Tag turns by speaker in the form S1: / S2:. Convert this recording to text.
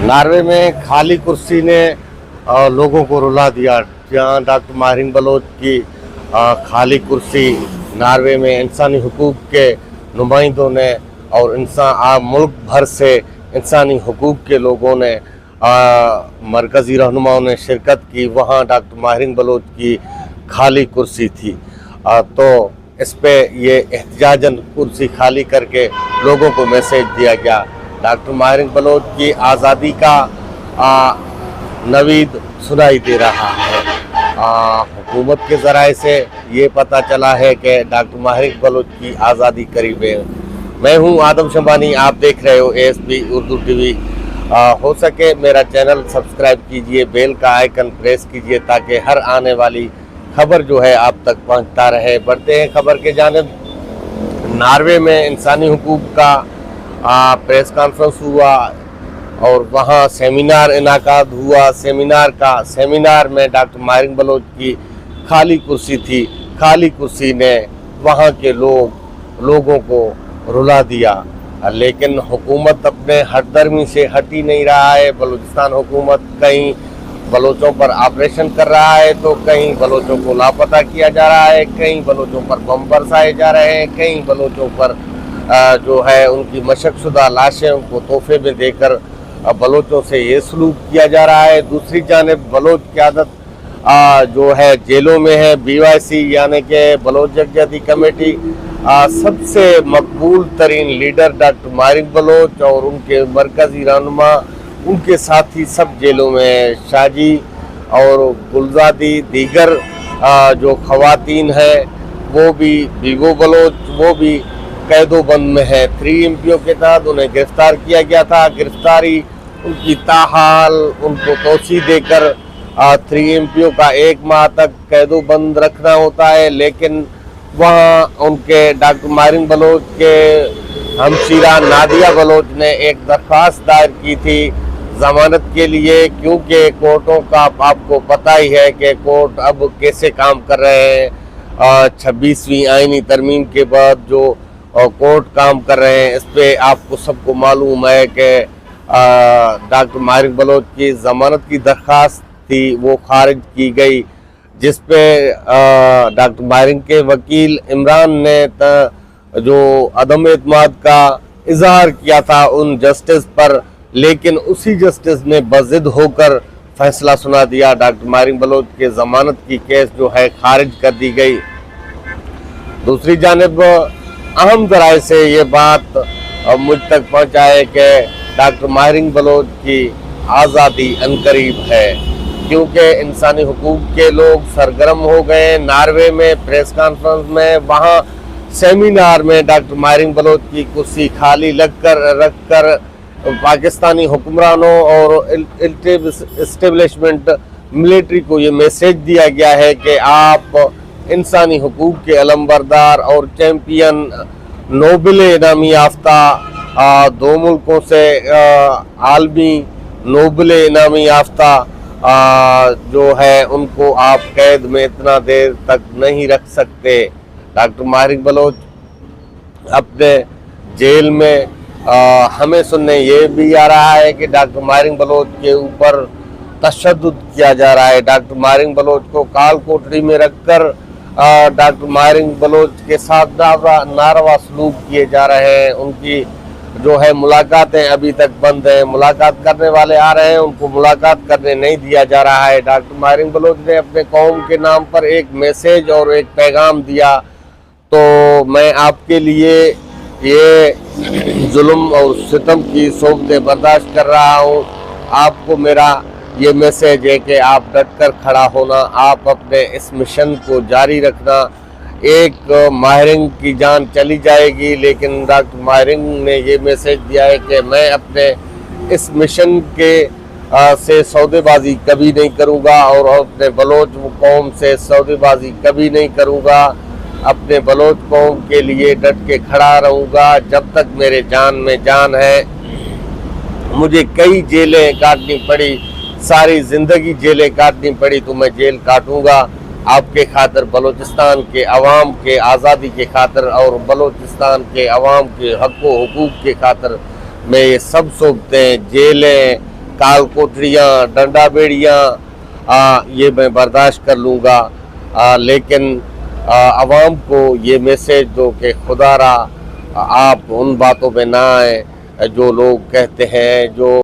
S1: Norway में खाली कुर्सी ने लोगों को रुला दिया। जहां डॉक्टर माहिर बलोच की खाली कुर्सी नार्वे में इंसानी हुकूक के नुमाइंदों ने और मुल्क भर से इंसानी हुकूक के लोगों ने मरकज़ी रहनुमाओं ने शिरकत की। वहाँ डॉक्टर माहिर बलोच की खाली कुर्सी थी, तो इस पे ये एहतजाजन कुर्सी खाली करके लोगों को मैसेज दिया गया। डॉक्टर माहिर बलोच की आज़ादी का नवीद सुनाई दे रहा है। हुकूमत के ज़राए से ये पता चला है कि डॉक्टर माहिर बलोच की आज़ादी करीब है। मैं हूँ आदम शंबानी, आप देख रहे हो ASP उर्दू TV। हो सके मेरा चैनल सब्सक्राइब कीजिए, बेल का आइकन प्रेस कीजिए ताकि हर आने वाली खबर जो है आप तक पहुंचता रहे। बढ़ते हैं खबर के जानिब। नार्वे में इंसानी हुकूक का प्रेस कॉन्फ्रेंस हुआ और वहाँ सेमिनार इनाकाद हुआ। सेमिनार में डॉक्टर माहिर बलोच की खाली कुर्सी थी। खाली कुर्सी ने वहाँ के लोगों को रुला दिया, लेकिन हुकूमत अपने हटदर्मी से हटी नहीं रहा है। बलूचिस्तान हुकूमत कहीं बलोचों पर ऑपरेशन कर रहा है तो कहीं बलोचों को लापता किया जा रहा है, कहीं बलोचों पर बम बरसाए जा रहे हैं, कहीं बलोचों पर जो है उनकी मशकशुदा लाशें उनको तोहफे में देकर बलोचों से ये सलूक किया जा रहा है। दूसरी जानिब बलोच क़यादत जो है जेलों में है। BYC यानी कि बलोच यकजहती कमेटी सबसे मकबूल तरीन लीडर डॉक्टर माहिर बलोच और उनके मरकज़ी रहनुमा उनके साथी सब जेलों में है। शाजी और गुलजादी दीगर जो खवातीन हैं वो भी बीगो बलोच वो भी कैदोबंद में है। 3 MPO के तहत उन्हें गिरफ्तार किया गया था। गिरफ्तारी उनकी ताहाल उनको तोसी देकर 3 MPO का 1 माह तक कैदोबंद रखना होता है, लेकिन वहाँ उनके डॉक्टर माहिर बलोच के हमशीरा नादिया बलोच ने एक दरख्वास्त दायर की थी ज़मानत के लिए, क्योंकि कोर्टों का आपको पता ही है कि कोर्ट अब कैसे काम कर रहे हैं। 26वीं आईनी तरमीम के बाद जो कोर्ट काम कर रहे हैं, इस पे आपको सबको मालूम है कि डॉक्टर माहिर बलोच की ज़मानत की दरख्वास्त थी वो खारिज की गई, जिस पे डॉक्टर माहिर के वकील इमरान ने जो अदम एतमाद का इजहार किया था उन जस्टिस पर, लेकिन उसी जस्टिस ने बज़िद होकर फैसला सुना दिया। डॉक्टर माहिर बलोच के ज़मानत की केस जो है खारिज कर दी गई। दूसरी जानिब अहम ज़राए से ये बात मुझ तक पहुँचा है कि डॉक्टर माहिर बलोच की आज़ादी अनकरीब है, क्योंकि इंसानी हुकूक के लोग सरगर्म हो गए। नार्वे में प्रेस कॉन्फ्रेंस में, वहाँ सेमिनार में डॉक्टर माहिर बलोच की कुर्सी खाली रखकर पाकिस्तानी हुक्मरानों और इस्टेब्लिशमेंट मिलिट्री को ये मैसेज दिया गया है कि आप इंसानी हुकूक के अलमबरदार और चैम्पियन नोबेल इनामी याफ्ता 2 मुल्कों से आलमी नोबेल इनामी याफ्ता जो है उनको आप कैद में इतना देर तक नहीं रख सकते। डॉक्टर माहिर बलोच अपने जेल में हमें सुनने ये भी आ रहा है कि डॉक्टर माहिर बलोच के ऊपर तशद्दुद किया जा रहा है। डॉक्टर माहिर बलोच को काल कोठरी में रखकर डॉक्टर माहिर बलोच के साथ नारवा सलूक किए जा रहे हैं। उनकी जो है मुलाकातें अभी तक बंद हैं। मुलाकात करने वाले आ रहे हैं, उनको मुलाकात करने नहीं दिया जा रहा है। डॉक्टर माहिर बलोच ने अपने कौम के नाम पर एक मैसेज और एक पैगाम दिया, तो मैं आपके लिए ये जुल्म और सितम की सोबतें बर्दाश्त कर रहा हूँ। आपको मेरा ये मैसेज है कि आप डट कर खड़ा होना, आप अपने इस मिशन को जारी रखना। एक माहिर की जान चली जाएगी, लेकिन डॉक्टर माहिर ने ये मैसेज दिया है कि मैं अपने इस मिशन के से सौदेबाजी कभी नहीं करूँगा और अपने बलोच कौम से सौदेबाजी कभी नहीं करूँगा। अपने बलोच कौम के लिए डट के खड़ा रहूँगा जब तक मेरे जान में जान है। मुझे कई जेलें काटनी पड़ी, सारी ज़िंदगी जेलें काटनी पड़ी तो मैं जेल काटूँगा आपके खातिर, बलूचिस्तान के अवाम के आज़ादी के खातिर और बलूचिस्तान के अवाम के हक़ व हुकूक़ के खातिर। मैं ये सब सोबतें, जेलें, काल कोठरियाँ, डंडा बेड़ियाँ, ये मैं बर्दाश्त कर लूँगा, लेकिन आवाम को ये मैसेज दो कि खुदारा आप उन बातों में ना आए जो लोग कहते हैं, जो